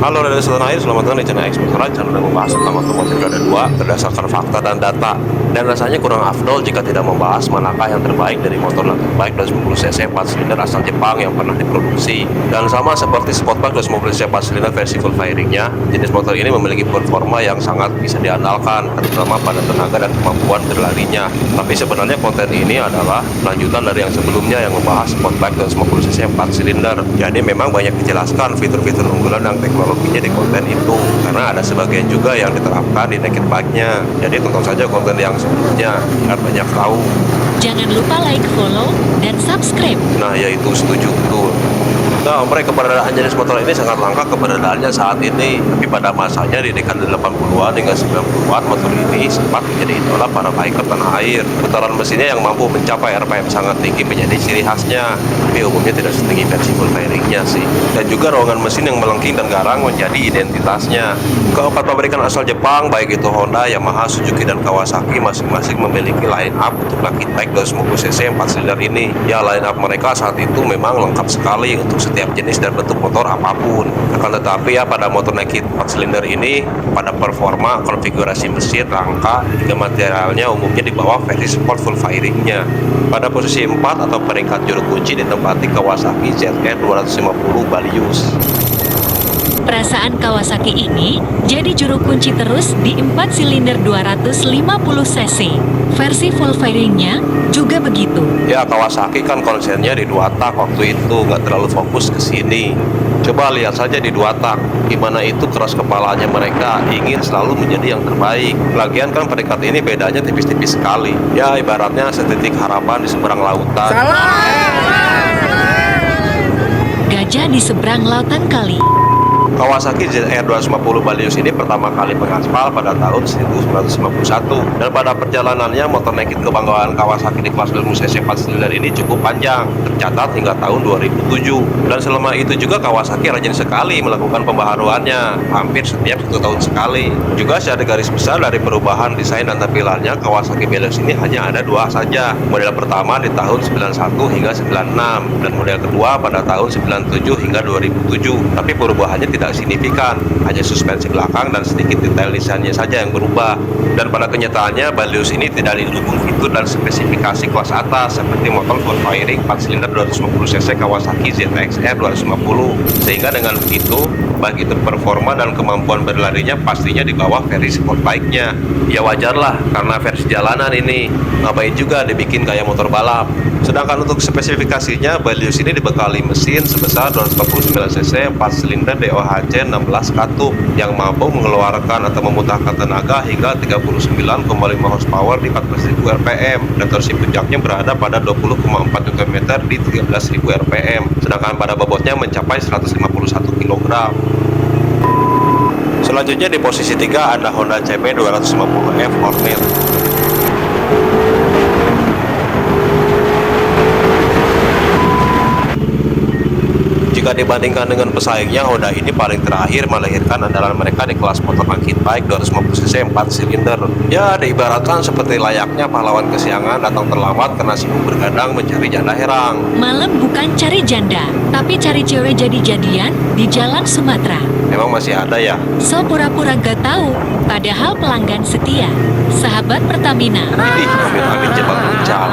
Halo dari setan air, selamat datang di channel X Motoran, channel yang membahas tentang otomotif roda 2 berdasarkan fakta dan data. Dan rasanya kurang afdol jika tidak membahas manakah yang terbaik dari motor terbaik 250cc 4 silinder asal Jepang yang pernah diproduksi. Dan sama seperti Sportback 250cc 4 silinder versi full fairingnya, jenis motor ini memiliki performa yang sangat bisa diandalkan, terutama pada tenaga dan kemampuan berlarinya. Tapi sebenarnya konten ini adalah lanjutan dari yang sebelumnya yang membahas Sportback 250cc 4 silinder. Jadi memang banyak dijelaskan fitur-fitur unggulan dan teknologinya di konten itu, karena ada sebagian juga yang diterapkan di naked bike-nya. Jadi tonton saja konten yang sebelumnya biar banyak tahu. Jangan lupa like, follow, dan subscribe. Nah, yaitu setuju betul. Nah, keberadaan jenis motor ini sangat langka keberadaannya saat ini. Tapi pada masanya di dekade 80-an hingga 90-an, motor ini sempat menjadi idola para biker tanah air. Putaran mesinnya yang mampu mencapai RPM sangat tinggi menjadi ciri khasnya. Tapi umumnya tidak setinggi versi full fairingnya sih. Dan juga ruangan mesin yang melengking dan garang menjadi identitasnya. Keempat pabrikan asal Jepang, baik itu Honda, Yamaha, Suzuki, dan Kawasaki, masing-masing memiliki line up untuk rakit bike 250cc 4 silinder ini. Ya, line up mereka saat itu memang lengkap sekali untuk setiap jenis dan bentuk motor apapun. Akan tetapi ya, pada motor naked 4 silinder ini, pada performa, konfigurasi mesin, rangka, hingga materialnya umumnya di bawah versi sport full fairingnya. Pada posisi 4 atau peringkat juru kunci ditempati Kawasaki ZR 250 Balius. Perasaan Kawasaki ini jadi juru kunci terus di 4 silinder 250cc. Versi full fairingnya juga begitu. Ya, Kawasaki kan konsennya di 2 tak waktu itu, nggak terlalu fokus ke sini. Coba lihat saja di 2 tak, gimana itu keras kepalanya mereka, ingin selalu menjadi yang terbaik. Lagian kan peringkat ini bedanya tipis-tipis sekali. Ya, ibaratnya setitik harapan di seberang lautan. Gajah di seberang lautan kali. Kawasaki ZR 250 Balius ini pertama kali mengaspal pada tahun 1951, dan pada perjalanannya motor naked kebanggaan Kawasaki di kelas 2000cc 4 silinder ini cukup panjang, tercatat hingga tahun 2007. Dan selama itu juga Kawasaki rajin sekali melakukan pembaharuannya, hampir setiap 1 tahun sekali. Juga secara garis besar dari perubahan desain dan tampilannya, Kawasaki Balius ini hanya ada 2 saja. Model pertama di tahun 91 hingga 96, dan model kedua pada tahun 97 hingga 2007. Tapi perubahannya tidak signifikan, hanya suspensi belakang dan sedikit detail desainnya saja yang berubah. Dan pada kenyataannya Balius ini tidak didukung fitur dan spesifikasi kelas atas seperti motor full fairing 4 silinder 250cc Kawasaki ZX-R 250, sehingga dengan begitu baik itu performa dan kemampuan berlarinya pastinya di bawah versi sport bike-nya. Ya wajarlah, karena versi jalanan ini, ngapain juga dibikin kayak motor balap. Sedangkan untuk spesifikasinya, Balius ini dibekali mesin sebesar 249cc 4 silinder DOHC 16 katup yang mampu mengeluarkan atau memuntahkan tenaga hingga 39,5 horsepower di 14.000 rpm, dan torsi puncaknya berada pada 20,4 Nm di 13.000 rpm, sedangkan pada bobotnya mencapai 151 kg. Selanjutnya di posisi 3 ada Honda CB 250F Hornet. Jika dibandingkan dengan pesaingnya, Honda ini paling terakhir melahirkan andalan mereka di kelas motor naked bike 250cc 4 silinder. Ya, diibaratkan seperti layaknya pahlawan kesiangan datang terlambat karena sibuk bergadang mencari janda herang. Malam bukan cari janda, tapi cari cewek jadi-jadian di jalan Sumatera. Emang masih ada ya? So pura-pura gak tahu, padahal pelanggan setia. Sahabat Pertamina. Ih, amit-amit jebak ujang.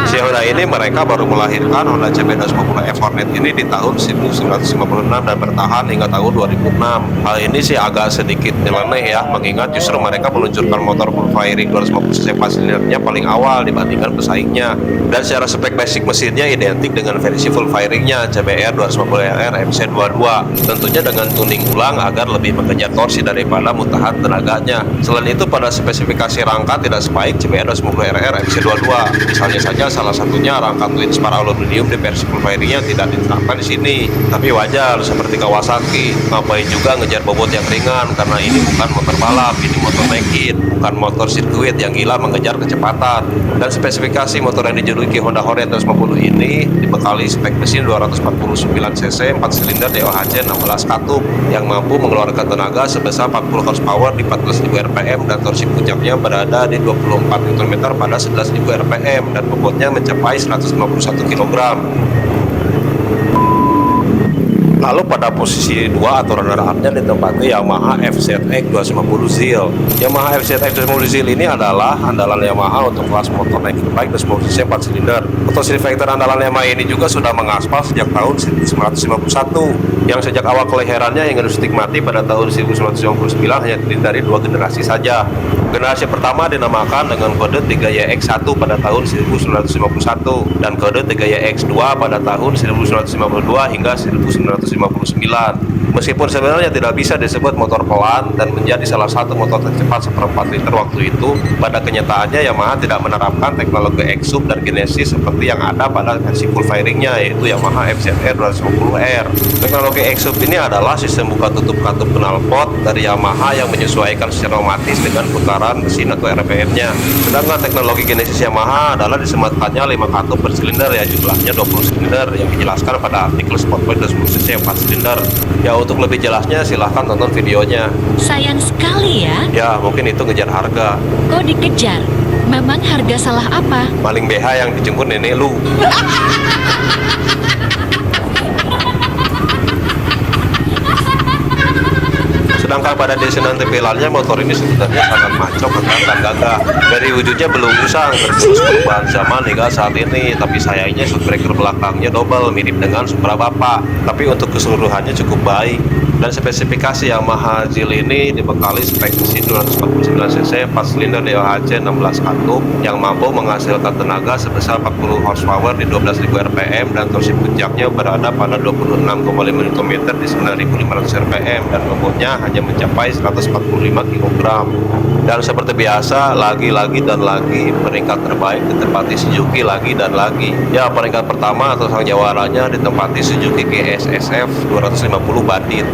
Si Honda ini mereka baru melahirkan Honda CB 250F Hornet ini di tahun 1956 dan bertahan hingga tahun 2006. Hal ini sih agak sedikit nyeleneh ya, mengingat justru mereka meluncurkan motor full fairing 250cc 4 silindernya paling awal dibandingkan pesaingnya. Dan secara spek basic mesinnya identik dengan versi full fairingnya CBR 250RR MC22, tentunya dengan tuning ulang agar lebih mengejar torsi daripada muntahan tenaganya. Selain itu, pada spesifikasi rangka tidak sebaik CBR 250RR MC22. Misalnya saja salah satunya rangka twin spar aluminium di versi full fairingnya tidak diterapkan di sini. Tapi wajar, seperti Kawasaki, ngapain juga ngejar bobot yang ringan, karena ini bukan motor balap, ini motor naked, bukan motor sirkuit yang gila mengejar kecepatan. Dan spesifikasi motor yang dijuluki Honda Hornet 250 ini dibekali spek mesin 249cc 4 silinder DOHC 16 katup yang mampu mengeluarkan tenaga sebesar 40 horsepower di 14.000 rpm, dan torsi puncaknya berada di 24 Nm pada 11.000 rpm, dan bobotnya mencapai 151 kg. Lalu pada posisi 2 atau runner-up-nya ditempati Yamaha FZX 250 ZIL. Yamaha FZX 250 ZIL ini adalah andalan Yamaha untuk kelas motor naked bike 250 cc 4 silinder. Motor factor andalan Yamaha ini juga sudah mengaspal sejak tahun 1951, yang sejak awal kelahirannya hingga dinikmati pada tahun 1999 hanya terdiri dari 2 generasi saja. Generasi pertama dinamakan dengan kode 3YX1 pada tahun 1951 dan kode 3YX2 pada tahun 1952 hingga 1959. Meskipun sebenarnya tidak bisa disebut motor pelan dan menjadi salah satu motor tercepat seperempat liter waktu itu, pada kenyataannya Yamaha tidak menerapkan teknologi X-Sub dan Genesis seperti yang ada pada versi full fairingnya, yaitu Yamaha FZR 250R. Teknologi X-Sub ini adalah sistem buka tutup katup knalpot dari Yamaha yang menyesuaikan secara otomatis dengan putaran mesin atau RPM-nya. Sedangkan teknologi Genesis Yamaha adalah disematkannya 5 katup per silinder yang jumlahnya 20 silinder, yang dijelaskan pada artikel Sportpoint 210 cc 4 silinder. Ya, untuk lebih jelasnya silahkan tonton videonya. Sayang sekali ya. Ya, mungkin itu ngejar harga. Kok dikejar? Memang harga salah apa? Maling BH yang dijemput nenek lu. Sedangkan pada desain tampilannya motor ini sebenarnya sangat maco dan gagah. Dari wujudnya belum usang, terjurus perubahan zaman hingga saat ini. Tapi sayangnya shockbreaker belakangnya double, mirip dengan Supra Bapak. Tapi untuk keseluruhannya cukup baik. Dan spesifikasi Yamaha ZIL ini dibekali spek mesin 249 cc 4 silinder DOHC 16 katup yang mampu menghasilkan tenaga sebesar 40 horsepower di 12.000 rpm dan torsi puncaknya berada pada 26,5 Nm di 9.500 rpm dan bobotnya hanya mencapai 145 kg. Dan seperti biasa, lagi-lagi dan lagi peringkat terbaik ditempati Suzuki lagi dan lagi. Ya, peringkat pertama atau sang jawaranya ditempati Suzuki GSSF 250 Bandit.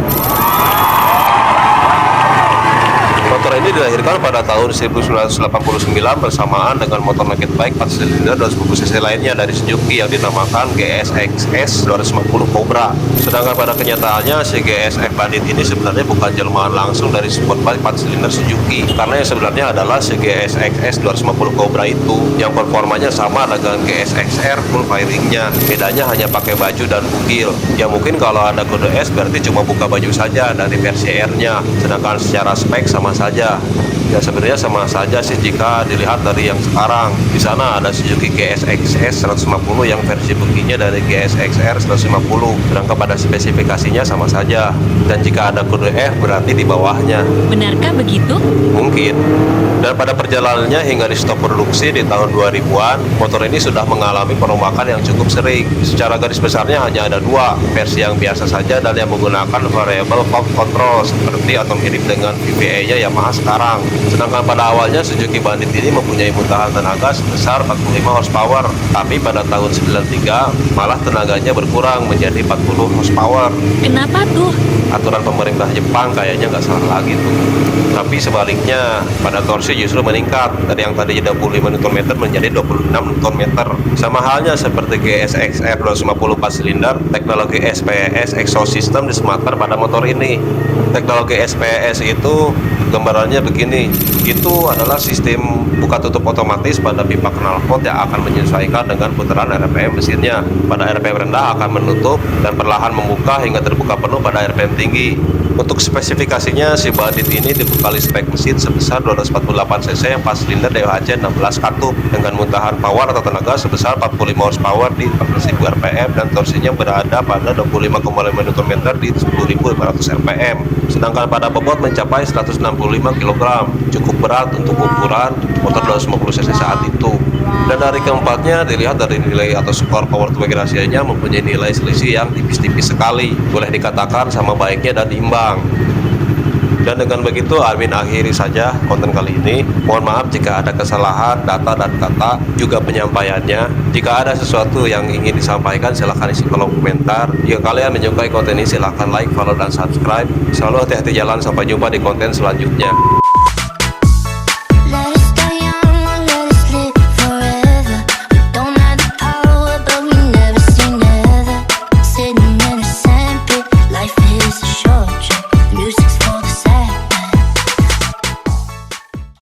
Motor ini dilahirkan pada tahun 1989 bersamaan dengan motor naked bike 4 silinder 250 cc lainnya dari Suzuki yang dinamakan GSX-S 250 Cobra. Sedangkan pada kenyataannya si GSX Bandit ini sebenarnya bukan jelmaan langsung dari sport bike 4 silinder Suzuki, karena yang sebenarnya adalah si GSX-S 250 Cobra itu yang performanya sama dengan GSX-R full fairingnya. Bedanya hanya pakai baju dan bugil. Ya mungkin kalau ada kode S berarti cuma buka baju saja dari versi R-nya, sedangkan secara spek sama saja. Ya sebenarnya sama saja sih jika dilihat dari yang sekarang. Di sana ada Suzuki GSX-S 150 yang versi buginya dari GSX-R 150, sedangkan pada spesifikasinya sama saja. Dan jika ada kode F berarti di bawahnya. Benarkah begitu? Mungkin. Dan pada perjalanannya hingga di stop produksi di tahun 2000-an, motor ini sudah mengalami perombakan yang cukup sering. Secara garis besarnya hanya ada 2, versi yang biasa saja dan yang menggunakan variable valve control seperti atau mirip dengan VVA-nya Yamaha sekarang. Sedangkan pada awalnya Suzuki Bandit ini mempunyai muntahan tenaga sebesar 45 horsepower, tapi pada tahun 93 malah tenaganya berkurang menjadi 40 horsepower. Kenapa tuh? Aturan pemerintah Jepang kayaknya nggak salah lagi tuh. Tapi sebaliknya, pada torsi justru meningkat dari yang tadinya 25 Nm menjadi 26 Nm. Sama halnya seperti GSX-R 250 4 silinder, teknologi SPS exhaust system disematkan pada motor ini. Teknologi SPS itu gambarannya begini, itu adalah sistem buka tutup otomatis pada pipa knalpot yang akan menyesuaikan dengan putaran RPM mesinnya. Pada RPM rendah akan menutup dan perlahan membuka hingga terbuka penuh pada RPM tinggi. Untuk spesifikasinya, si Bandit ini dibekali spek mesin sebesar 248 cc yang 4 silinder DOHC 16 katup dengan muntahan power atau tenaga sebesar 45 horsepower di 14.000 rpm dan torsinya berada pada 25,5 Nm di 10.500 rpm. Sedangkan pada bobot mencapai 165 kg, cukup berat untuk ukuran motor 250 cc saat itu. Dan dari keempatnya dilihat dari nilai atau skor power to weight ratio-nya mempunyai nilai selisih yang tipis-tipis sekali, boleh dikatakan sama baiknya dan imbang. Dan dengan begitu Armin akhiri saja konten kali ini. Mohon maaf jika ada kesalahan data dan kata, juga penyampaiannya. Jika ada sesuatu yang ingin disampaikan silahkan isi kolom komentar. Jika kalian menyukai konten ini silahkan like, follow, dan subscribe. Selalu hati-hati jalan, sampai jumpa di konten selanjutnya.